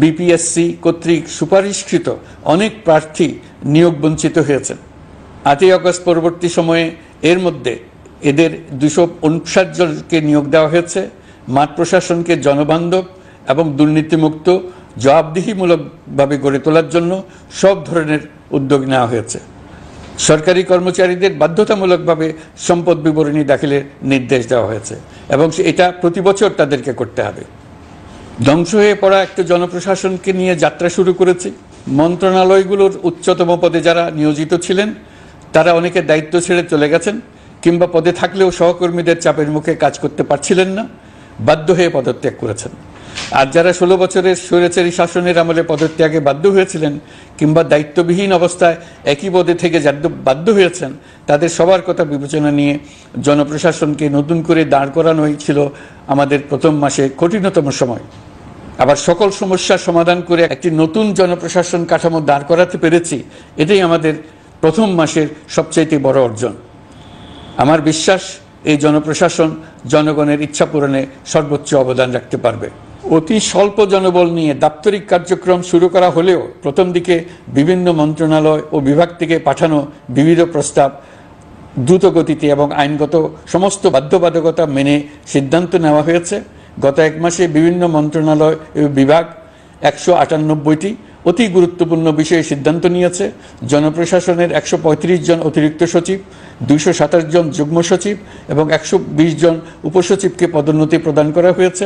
A: BPSC কর্তৃক সুপারিশকৃত অনেক প্রার্থী নিয়োগ বঞ্চিত হয়েছেন। 8ই আগস্ট পরবর্তী সময়ে এর মধ্যে এদের 259 জনকে নিয়োগ দেওয়া হয়েছে। মাঠ প্রশাসনকে জনবান্ধব এবং দুর্নীতিমুক্ত জবাবদিহিমূলকভাবে গড়ে তোলার জন্য সব ধরনের উদ্যোগ নেওয়া হয়েছে। সরকারি কর্মচারীদের বাধ্যতামূলকভাবে সম্পদ বিবরণী দাখিলের নির্দেশ দেওয়া হয়েছে এবং এটা প্রতি বছর তাদেরকে করতে হবে। ধ্বংস হয়ে পড়া একটা জনপ্রশাসনকে নিয়ে যাত্রা শুরু করেছি। মন্ত্রণালয়গুলোর উচ্চতম পদে যারা নিয়োজিত ছিলেন তারা অনেকে দায়িত্ব ছেড়ে চলে গেছেন কিংবা পদে থাকলেও সহকর্মীদের চাপের মুখে কাজ করতে পারছিলেন না, বাধ্য হয়ে পদত্যাগ করেছেন। আর যারা 16 বছরের স্বৈরাচারী শাসনের আমলে পদত্যাগে বাধ্য হয়েছিলেন কিংবা দায়িত্ববিহীন অবস্থায় একই পদে থেকে বাধ্য হয়েছেন, তাদের সবার কথা বিবেচনা নিয়ে জনপ্রশাসনকে নতুন করে দাঁড় করানোই ছিল আমাদের প্রথম মাসে কঠিনতম সময়। আবার সকল সমস্যার সমাধান করে একটি নতুন জনপ্রশাসন কাঠামো দাঁড় করাতে পেরেছি, এটাই আমাদের প্রথম মাসের সবচাইতে বড় অর্জন। আমার বিশ্বাস এই জনপ্রশাসন জনগণের ইচ্ছা পূরণে সর্বোচ্চ অবদান রাখতে পারবে। অতি স্বল্প জনবল নিয়ে দাপ্তরিক কার্যক্রম শুরু করা হলেও প্রথম দিকে বিভিন্ন মন্ত্রণালয় ও বিভাগ থেকে পাঠানো বিবিধ প্রস্তাব দ্রুত গতিতে এবং আইনগত সমস্ত বাধ্যবাধকতা মেনে সিদ্ধান্ত নেওয়া হয়েছে। গত 1 মাসে বিভিন্ন মন্ত্রণালয় ও বিভাগ 198টি অতি গুরুত্বপূর্ণ বিষয়ে সিদ্ধান্ত নিয়েছে। জনপ্রশাসনের 135 জন অতিরিক্ত সচিব, 227 জন যুগ্ম সচিব এবং 120 জন উপসচিবকে পদোন্নতি প্রদান করা হয়েছে।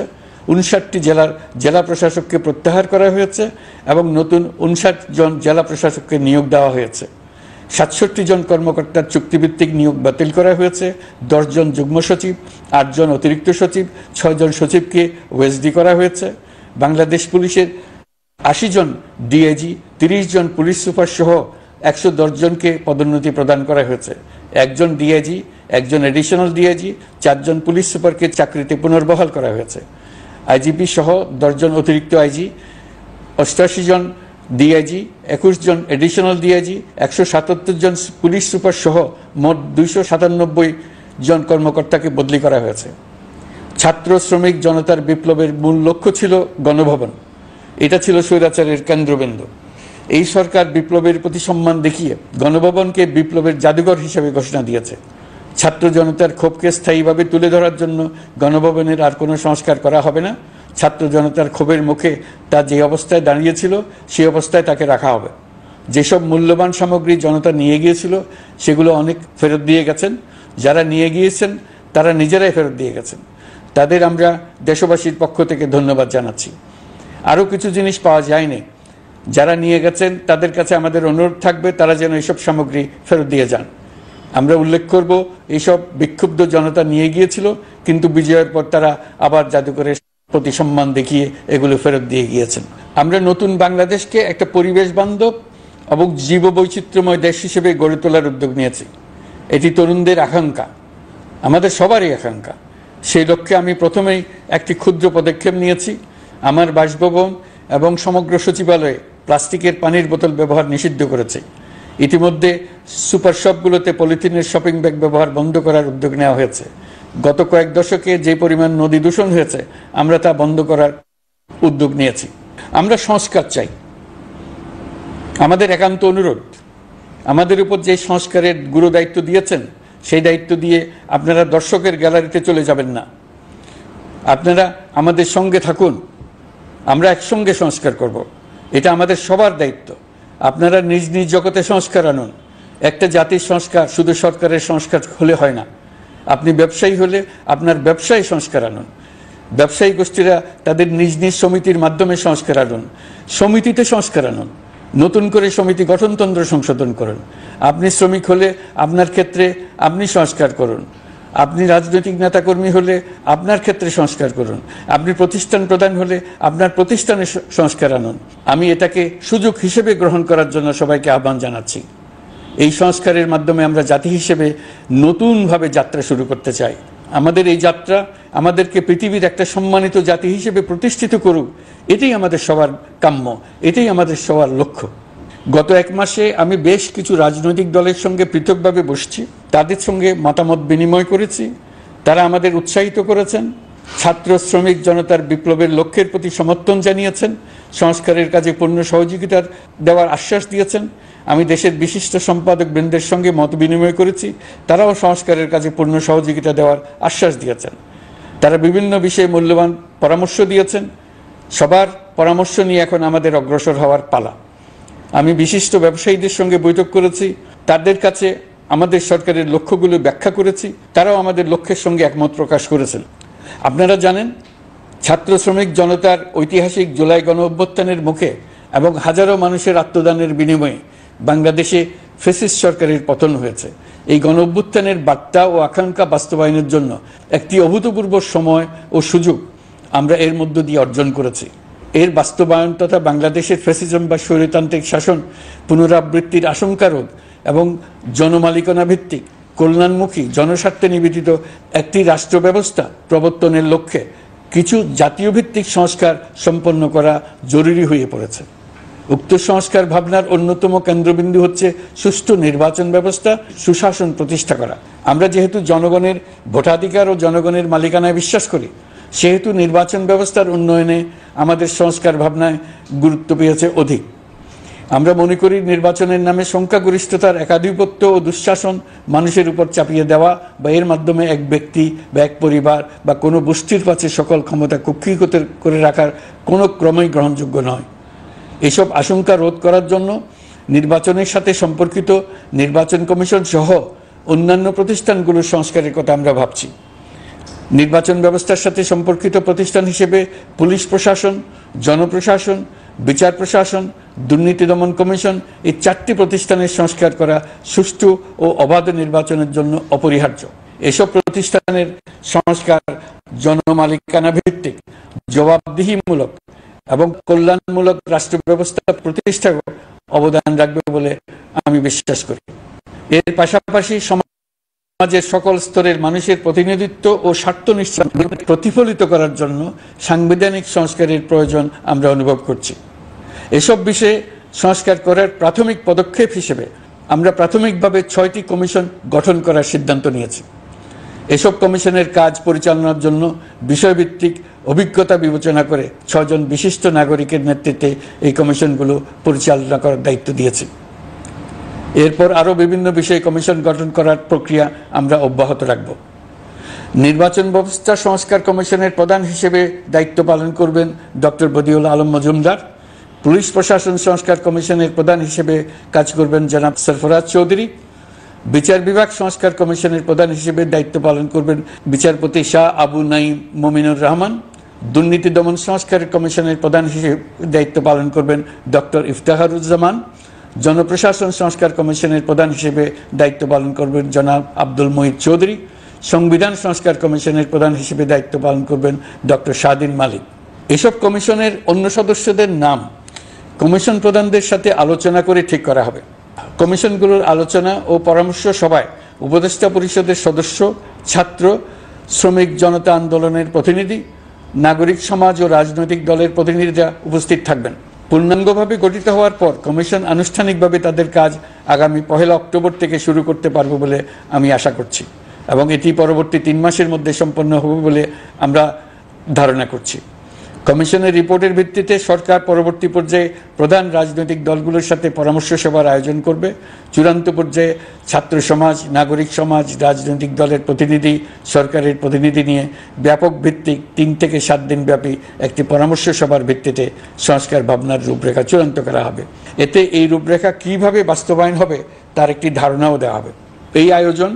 A: 59টি জেলার জেলা প্রশাসককে প্রত্যাহার করা হয়েছে এবং নতুন 59 জন জেলা প্রশাসককে নিয়োগ দেওয়া হয়েছে। 67 জন কর্মকর্তার চুক্তিভিত্তিক নিয়োগ বাতিল করা হয়েছে। 10 জন যুগ্ম সচিব, 8 জন অতিরিক্ত সচিব, 6 জন সচিবকে ওএসডি করা হয়েছে। বাংলাদেশ পুলিশের 80 জন ডিআইজি, 30 জন পুলিশ সুপার সহ 110 জনকে পদোন্নতি প্রদান করা হয়েছে। 1 জন ডিআইজি, 1 জন এডিশনাল ডিআইজি, 4 জন পুলিশ সুপারকে চাকরিতে পুনর্বহাল করা হয়েছে। আইজিপি সহ 10 জন অতিরিক্ত আইজি, 88 জন ডিআইজি, 21 জন এডিশনাল ডিআইজি, 177 জন পুলিশ সুপার সহ মোট 297 জন কর্মকর্তাকে বদলি করা হয়েছে। ছাত্র শ্রমিক জনতার বিপ্লবের মূল লক্ষ্য ছিল গণভবন। এটা ছিল স্বৈরাচারের কেন্দ্রবিন্দু। এই সরকার বিপ্লবের প্রতি সম্মান দেখিয়ে গণভবনকে বিপ্লবের জাদুঘর হিসেবে ঘোষণা দিয়েছে। ছাত্র জনতার ক্ষোভকে স্থায়ীভাবে তুলে ধরার জন্য গণভবনের আর কোনো সংস্কার করা হবে না। ছাত্র জনতার ক্ষোভের মুখে তা যে অবস্থায় দাঁড়িয়েছিল সেই অবস্থায় তাকে রাখা হবে। যেসব মূল্যবান সামগ্রী জনতা নিয়ে গিয়েছিল সেগুলো অনেক ফেরত দিয়ে গেছেন। যারা নিয়ে গিয়েছেন তারা নিজেরাই ফেরত দিয়ে গেছেন। তাদের আমরা দেশবাসীর পক্ষ থেকে ধন্যবাদ জানাচ্ছি। আরও কিছু জিনিস পাওয়া যায়নি। যারা নিয়ে গেছেন তাদের কাছে আমাদের অনুরোধ থাকবে তারা যেন এইসব সামগ্রী ফেরত দিয়ে যান। আমরা উল্লেখ করব এইসব বিক্ষুব্ধ জনতা নিয়ে গিয়েছিল কিন্তু বিজয়ের পর তারা আবার জাদুঘরে প্রতি সম্মান দেখিয়ে এগুলো ফেরত দিয়ে গিয়েছেন। আমরা নতুন বাংলাদেশকে একটা পরিবেশ বান্ধব এবং জীববৈচিত্র্যময় দেশ হিসেবে গড়ে তোলার উদ্যোগ নিয়েছি। এটি তরুণদের আকাঙ্ক্ষা, আমাদের সবারই আকাঙ্ক্ষা। সেই লক্ষ্যে আমি প্রথমেই একটি ক্ষুদ্র পদক্ষেপ নিয়েছি। আমার বাসভবন এবং সমগ্র সচিবালয়ে প্লাস্টিকের পানির বোতল ব্যবহার নিষিদ্ধ করেছে। ইতিমধ্যে সুপার শপগুলোতে পলিথিনের শপিং ব্যাগ ব্যবহার বন্ধ করার উদ্যোগ নেওয়া হয়েছে। গত কয়েক দশকে যে পরিমাণ নদী দূষণ হয়েছে, আমরা তা বন্ধ করার উদ্যোগ নিয়েছি। আমরা সংস্কার চাই। আমাদের একান্ত অনুরোধ, আমাদের উপর যে সংস্কারের গুরু দায়িত্ব দিয়েছেন, সেই দায়িত্ব দিয়ে আপনারা দর্শকের গ্যালারিতে চলে যাবেন না। আপনারা আমাদের সঙ্গে থাকুন, আমরা একসঙ্গে সংস্কার করব। এটা আমাদের সবার দায়িত্ব। আপনারা নিজ নিজ জগতে সংস্কার আনুন। একটা জাতির সংস্কার শুধু সরকারের সংস্কার হলে হয় না। আপনি ব্যবসায়ী হলে আপনার ব্যবসায়ী সংস্কার আনুন। ব্যবসায়ী গোষ্ঠীরা তাদের নিজ নিজ সমিতির মাধ্যমে সংস্কার আনুন। সমিতিতে সংস্কার আনুন। নতুন করে সমিতি গঠনতন্ত্র সংশোধন করুন। আপনি শ্রমিক হলে আপনার ক্ষেত্রে আপনি সংস্কার করুন। আপনি রাজনৈতিক নেতাকর্মী হলে আপনার ক্ষেত্রে সংস্কার করুন। আপনি প্রতিষ্ঠান প্রধান হলে আপনার প্রতিষ্ঠানে সংস্কার আনুন। আমি এটাকে সুযোগ হিসেবে গ্রহণ করার জন্য সবাইকে আহ্বান জানাচ্ছি। এই সংস্কারের মাধ্যমে আমরা জাতি হিসেবে নতুনভাবে যাত্রা শুরু করতে চাই। আমাদের এই যাত্রা আমাদেরকে পৃথিবীর একটা সম্মানিত জাতি হিসেবে প্রতিষ্ঠিত করুক, এটাই আমাদের সবার কাম্য, এটাই আমাদের সবার লক্ষ্য। গত এক মাসে আমি বেশ কিছু রাজনৈতিক দলের সঙ্গে পৃথকভাবে বসছি, তাদের সঙ্গে মতামত বিনিময় করেছি। তারা আমাদের উৎসাহিত করেছেন, ছাত্র শ্রমিক জনতার বিপ্লবের লক্ষ্যের প্রতি সমর্থন জানিয়েছেন, সংস্কারের কাজে পূর্ণ সহযোগিতা দেওয়ার আশ্বাস দিয়েছেন। আমি দেশের বিশিষ্ট সম্পাদক বৃন্দের সঙ্গে মত বিনিময় করেছি, তারাও সংস্কারের কাজে পূর্ণ সহযোগিতা দেওয়ার আশ্বাস দিয়েছেন। তারা বিভিন্ন বিষয়ে মূল্যবান পরামর্শ দিয়েছেন। সবার পরামর্শ নিয়ে এখন আমাদের অগ্রসর হওয়ার পালা। আমি বিশিষ্ট ব্যবসায়ীদের সঙ্গে বৈঠক করেছি, তাদের কাছে আমাদের সরকারের লক্ষ্যগুলো ব্যাখ্যা করেছি, তারাও আমাদের লক্ষ্যের সঙ্গে একমত প্রকাশ করেছেন। আপনারা জানেন, ছাত্র শ্রমিক জনতার ঐতিহাসিক জুলাই গণ অভ্যুত্থানের মুখে এবং হাজারো মানুষের আত্মদানের বিনিময়ে বাংলাদেশে ফ্যাসিস্ট সরকারের পতন হয়েছে। এই গণ অভ্যুত্থানের বার্তা ও আকাঙ্ক্ষা বাস্তবায়নের জন্য একটি অভূতপূর্ব সময় ও সুযোগ আমরা এর মধ্য দিয়ে অর্জন করেছি। এর বাস্তবায়ন তথা বাংলাদেশের ফ্যাসিজম বা স্বৈরতান্ত্রিক শাসন পুনরাবৃত্তির আশঙ্কা রোধ এবং জনমালিকানা ভিত্তিক কল্যাণমুখী জনস্বার্থে নিবেদিত একটি রাষ্ট্র ব্যবস্থা প্রবর্তনের লক্ষ্যে কিছু জাতীয় ভিত্তিক সংস্কার সম্পন্ন করা জরুরি হয়ে পড়েছে। উক্ত সংস্কার ভাবনার অন্যতম কেন্দ্রবিন্দু হচ্ছে সুষ্ঠু নির্বাচন ব্যবস্থা, সুশাসন প্রতিষ্ঠা করা। আমরা যেহেতু জনগণের ভোটাধিকার ও জনগণের মালিকানায় বিশ্বাস করি, সেহেতু নির্বাচন ব্যবস্থার উন্নয়নে আমাদের সংস্কার ভাবনায় গুরুত্ব পেয়েছে অধিক। আমরা মনে করি নির্বাচনের নামে সংখ্যাগরিষ্ঠতার একাধিপত্য ও দুঃশাসন মানুষের উপর চাপিয়ে দেওয়া বা এর মাধ্যমে এক ব্যক্তি বা এক পরিবার বা কোনো গোষ্ঠীর কাছে সকল ক্ষমতা কুক্ষিগত করে রাখার কোনো ক্রমেই গ্রহণযোগ্য নয়। এসব আশঙ্কা রোধ করার জন্য নির্বাচনের সাথে সম্পর্কিত নির্বাচন কমিশন সহ অন্যান্য প্রতিষ্ঠানগুলোর সংস্কারের কথা আমরা ভাবছি। নির্বাচন ব্যবস্থার সাথে সম্পর্কিত প্রতিষ্ঠান হিসেবে পুলিশ প্রশাসন, জনপ্রশাসন, বিচার প্রশাসন, দুর্নীতি দমন কমিশন এই 4টি প্রতিষ্ঠানের সংস্কার করা সুষ্ঠু ও অবাধ নির্বাচনের জন্য অপরিহার্য। এসব প্রতিষ্ঠানের সংস্কার জনমালিকানা ভিত্তিক, জবাবদিহিমূলক এবং কল্যাণমূলক রাষ্ট্র ব্যবস্থা প্রতিষ্ঠায় অবদান রাখবে বলে আমি বিশ্বাস করি। এর পাশাপাশি সমাজের সকল স্তরের মানুষের প্রতিনিধিত্ব ও স্বার্থনিষ্ঠ প্রতিফলিত করার জন্য সাংবিধানিক সংস্কারের প্রয়োজন আমরা অনুভব করছি। এসব বিষয়ে সংস্কার করার প্রাথমিক পদক্ষেপ হিসেবে আমরা প্রাথমিকভাবে 6টি কমিশন গঠন করার সিদ্ধান্ত নিয়েছি। এসব কমিশনের কাজ পরিচালনার জন্য বিষয়ভিত্তিক অভিজ্ঞতা বিবেচনা করে 6 জন বিশিষ্ট নাগরিকের নেতৃত্বে এই কমিশনগুলো পরিচালনা করার দায়িত্ব দিয়েছি। এরপর আরও বিভিন্ন বিষয়ে কমিশন গঠন করার প্রক্রিয়া আমরা অব্যাহত রাখব। নির্বাচন ব্যবস্থা সংস্কার কমিশনের প্রধান হিসেবে দায়িত্ব পালন করবেন ডক্টর বদিউল আলম মজুমদার। পুলিশ প্রশাসন সংস্কার কমিশনের প্রধান হিসেবে কাজ করবেন জনাব সরফরাজ চৌধুরী। বিচার বিভাগ সংস্কার কমিশনের প্রধান হিসেবে দায়িত্ব পালন করবেন বিচারপতি শাহ আবু নাঈম মমিনুর রহমান। দুর্নীতি দমন সংস্কার কমিশনের প্রধান হিসেবে দায়িত্ব পালন করবেন ডক্টর ইফতেখারুজ্জামান। জনপ্রশাসন সংস্কার কমিশনের প্রধান হিসেবে দায়িত্ব পালন করবেন জনাব আব্দুল মুহিত চৌধুরী। সংবিধান সংস্কার কমিশনের প্রধান হিসেবে দায়িত্ব পালন করবেন ডক্টর শাহদিন মালিক। এসব কমিশনের অন্য সদস্যদের নাম কমিশন প্রধানদের সাথে আলোচনা করে ঠিক করা হবে। কমিশনগুলোর আলোচনা ও পরামর্শ সভায় উপদেষ্টা পরিষদের সদস্য, ছাত্র, শ্রমিক জনতা আন্দোলনের প্রতিনিধি, নাগরিক সমাজ ও রাজনৈতিক দলের প্রতিনিধিরা উপস্থিত থাকবেন। পূর্ণাঙ্গভাবে গঠিত হওয়ার পর কমিশন আনুষ্ঠানিকভাবে তাদের কাজ আগামী 1 অক্টোবর থেকে শুরু করতে পারবে বলে আমি আশা করছি এবং এটি পরবর্তী 3 মাসের মধ্যে সম্পন্ন হবে বলে আমরা ধারণা করছি। কমিশনের রিপোর্টের ভিত্তিতে সরকার পরবর্তী পর্যায়ে প্রধান রাজনৈতিক দলগুলোর সাথে পরামর্শ সভার আয়োজন করবে। চূড়ান্ত পর্যায়ে ছাত্র সমাজ, নাগরিক সমাজ, রাজনৈতিক দলের প্রতিনিধি, সরকারের প্রতিনিধি নিয়ে ব্যাপক ভিত্তিক 3 থেকে 7 দিন ব্যাপী একটি পরামর্শ সভার ভিত্তিতে সংস্কার ভাবনার রূপরেখা চূড়ান্ত করা হবে। এতে এই রূপরেখা কিভাবে বাস্তবায়ন হবে তার একটি ধারণাও দেওয়া হবে। এই আয়োজন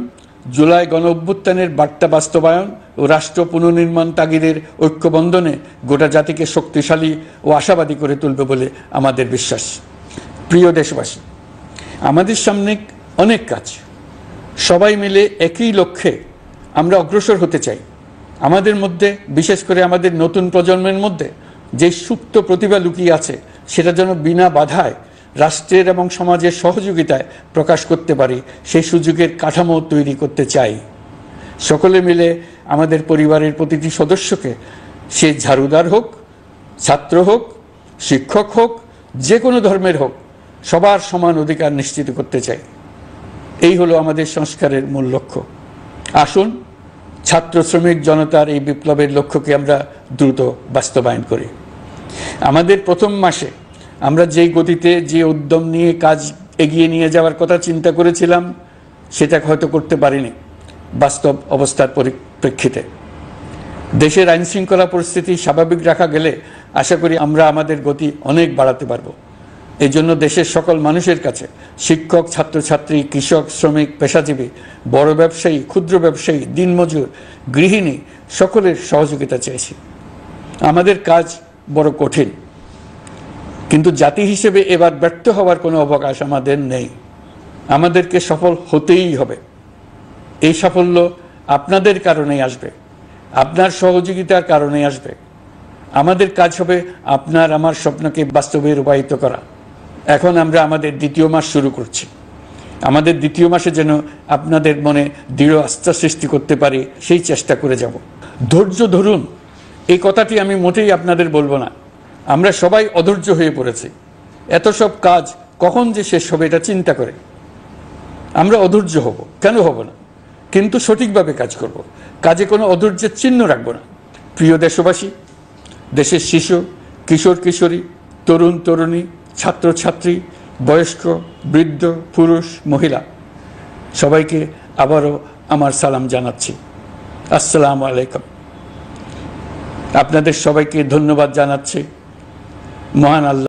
A: জুলাই গণ অভ্যুত্থানের বার্তা বাস্তবায়ন ও রাষ্ট্র পুনর্নির্মাণ তাগিদের ঐক্যবন্ধনে গোটা জাতিকে শক্তিশালী ও আশাবাদী করে তুলবে বলে আমাদের বিশ্বাস। প্রিয় দেশবাসী, আমাদের সামনে অনেক কাজ, সবাই মিলে একই লক্ষ্যে আমরা অগ্রসর হতে চাই। আমাদের মধ্যে, বিশেষ করে আমাদের নতুন প্রজন্মের মধ্যে যে সুপ্ত প্রতিভা লুকিয়ে আছে সেটা যেন বিনা বাধায় রাষ্ট্রের এবং সমাজের সহযোগিতায় প্রকাশ করতে পারি, সেই সুযোগের কাঠামো তৈরি করতে চাই। সকলে মিলে আমাদের পরিবারের প্রতিটি সদস্যকে, সে ঝাড়ুদার হোক, ছাত্র হোক, শিক্ষক হোক, যে কোনো ধর্মের হোক, সবার সমান অধিকার নিশ্চিত করতে চাই। এই হলো আমাদের সংস্কারের মূল লক্ষ্য। আসুন ছাত্র শ্রমিক জনতার এই বিপ্লবের লক্ষ্যকে আমরা দ্রুত বাস্তবায়ন করি। আমাদের প্রথম মাসে আমরা যেই গতিতে, যে উদ্যম নিয়ে কাজ এগিয়ে নিয়ে যাওয়ার কথা চিন্তা করেছিলাম সেটা হয়তো করতে পারিনি বাস্তব অবস্থার পরিপ্রেক্ষিতে। দেশের আইনশৃঙ্খলা পরিস্থিতি স্বাভাবিক রাখা গেলে আশা করি আমরা আমাদের গতি অনেক বাড়াতে পারবো। এই জন্য দেশের সকল মানুষের কাছে, শিক্ষক, ছাত্রছাত্রী, কৃষক, শ্রমিক, পেশাজীবী, বড় ব্যবসায়ী, ক্ষুদ্র ব্যবসায়ী, দিনমজুর, গৃহিণী, সকলের সহযোগিতা চেয়েছি। আমাদের কাজ বড় কঠিন, কিন্তু জাতি হিসেবে এবার ব্যর্থ হওয়ার কোনো অবকাশ আমাদের নেই। আমাদেরকে সফল হতেই হবে। এই সাফল্য আপনাদের কারণেই আসবে, আপনার সহযোগিতার কারণেই আসবে। আমাদের কাজ হবে আপনার আমার স্বপ্নকে বাস্তবে রূপায়িত করা। এখন আমরা আমাদের 2য় মাস শুরু করছি। আমাদের 2য় মাসে যেন আপনাদের মনে দৃঢ় আস্থা সৃষ্টি করতে পারি, সেই চেষ্টা করে যাব। ধৈর্য ধরুন, এই কথাটি আমি মোটেই আপনাদের বলবো না। আমরা সবাই অধৈর্য হয়ে পড়েছি। এত সব কাজ কখন যে শেষ হবে এটা চিন্তা করে আমরা অধৈর্য হব, কেন হব না? কিন্তু সঠিকভাবে কাজ করব, কাজে কোনো অধৈর্যের চিহ্ন রাখবো না। প্রিয় দেশবাসী, দেশের শিশু, কিশোর কিশোরী, তরুণ তরুণী, ছাত্রছাত্রী, বয়স্ক, বৃদ্ধ, পুরুষ, মহিলা, সবাইকে আবারও আমার সালাম জানাচ্ছি। আসসালামু আলাইকুম। আপনাদের সবাইকে ধন্যবাদ জানাচ্ছি। মহান আল্লাহ